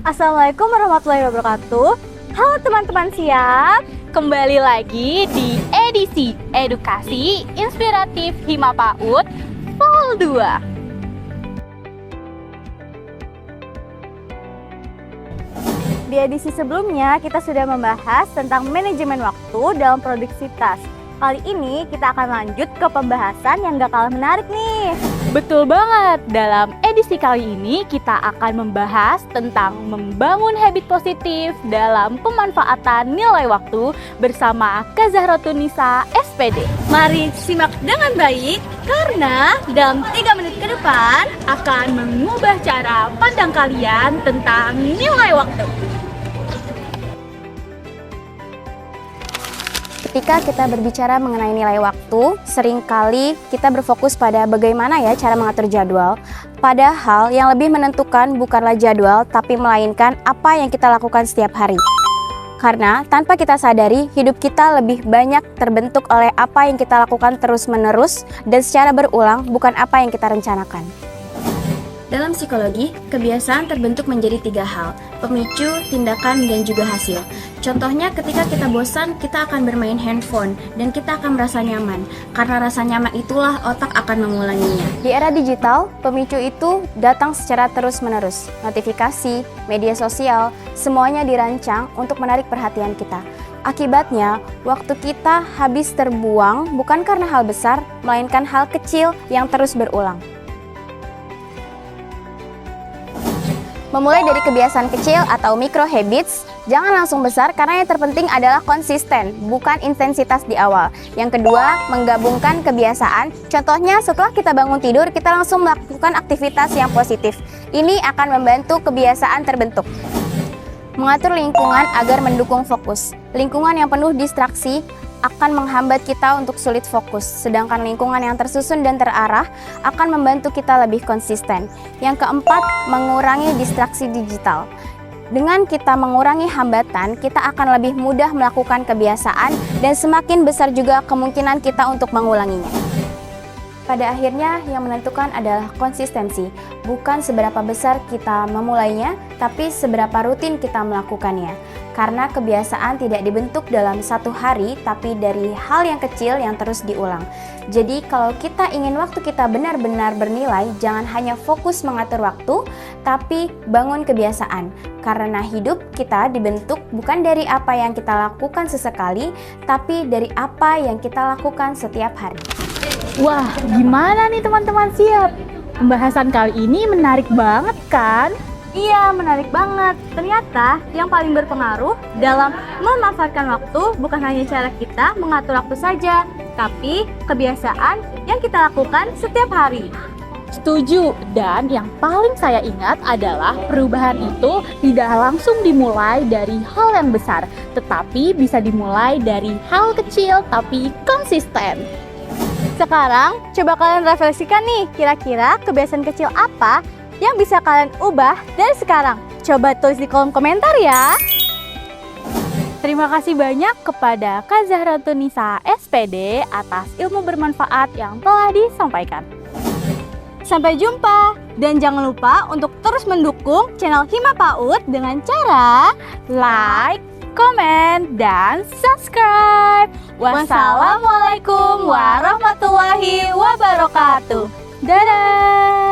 Assalamualaikum warahmatullahi wabarakatuh. Halo teman-teman, siap? Kembali lagi di edisi Edukasi Inspiratif Hima PAUD Vol 2. Di edisi sebelumnya kita sudah membahas tentang manajemen waktu dalam produktivitas. Kali ini kita akan lanjut ke pembahasan yang gak kalah menarik nih. Betul banget, dalam edisi kali ini kita akan membahas tentang membangun habit positif dalam pemanfaatan nilai waktu bersama Kak Zahrotunisa SPD. Mari simak dengan baik karena dalam 3 menit ke depan Akan mengubah cara pandang kalian tentang nilai waktu. Ketika kita berbicara mengenai nilai waktu, seringkali kita berfokus pada bagaimana ya cara mengatur jadwal. Padahal yang lebih menentukan bukanlah jadwal, tapi melainkan apa yang kita lakukan setiap hari. Karena tanpa kita sadari, hidup kita lebih banyak terbentuk oleh apa yang kita lakukan terus-menerus dan secara berulang, bukan apa yang kita rencanakan. Dalam psikologi, kebiasaan terbentuk menjadi 3 hal, pemicu, tindakan, dan juga hasil. Contohnya ketika kita bosan, kita akan bermain handphone, dan kita akan merasa nyaman. Karena rasa nyaman itulah otak akan mengulanginya. Di era digital, pemicu itu datang secara terus-menerus. Notifikasi, media sosial, semuanya dirancang untuk menarik perhatian kita. Akibatnya, waktu kita habis terbuang bukan karena hal besar, melainkan hal kecil yang terus berulang. Memulai dari kebiasaan kecil atau micro habits, jangan langsung besar karena yang terpenting adalah konsisten, bukan intensitas di awal. Yang kedua, menggabungkan kebiasaan. Contohnya setelah kita bangun tidur, kita langsung melakukan aktivitas yang positif. Ini akan membantu kebiasaan terbentuk. Mengatur lingkungan agar mendukung fokus. Lingkungan yang penuh distraksi akan menghambat kita untuk sulit fokus, sedangkan lingkungan yang tersusun dan terarah akan membantu kita lebih konsisten. Yang keempat, mengurangi distraksi digital. Dengan kita mengurangi hambatan, kita akan lebih mudah melakukan kebiasaan dan semakin besar juga kemungkinan kita untuk mengulanginya. Pada akhirnya, yang menentukan adalah konsistensi, bukan seberapa besar kita memulainya, tapi seberapa rutin kita melakukannya. Karena kebiasaan tidak dibentuk dalam 1 hari, tapi dari hal yang kecil yang terus diulang. Jadi kalau kita ingin waktu kita benar-benar bernilai, jangan hanya fokus mengatur waktu, tapi bangun kebiasaan. Karena hidup kita dibentuk bukan dari apa yang kita lakukan sesekali, tapi dari apa yang kita lakukan setiap hari. Wah, gimana nih teman-teman, siap? Pembahasan kali ini menarik banget kan? Iya, menarik banget. Ternyata yang paling berpengaruh dalam memanfaatkan waktu bukan hanya cara kita mengatur waktu saja, tapi kebiasaan yang kita lakukan setiap hari. Setuju, dan yang paling saya ingat adalah perubahan itu tidak langsung dimulai dari hal yang besar, tetapi bisa dimulai dari hal kecil tapi konsisten. Sekarang, coba kalian refleksikan nih, kira-kira kebiasaan kecil apa yang bisa kalian ubah dari sekarang? Coba tulis di kolom komentar ya. Terima kasih banyak kepada Kak Zahrotunisa SPD atas ilmu bermanfaat yang telah disampaikan. Sampai jumpa, dan jangan lupa untuk terus mendukung channel Hima PAUD dengan cara Like, komen, dan subscribe. Wassalamualaikum warahmatullahi wabarakatuh. Dadah.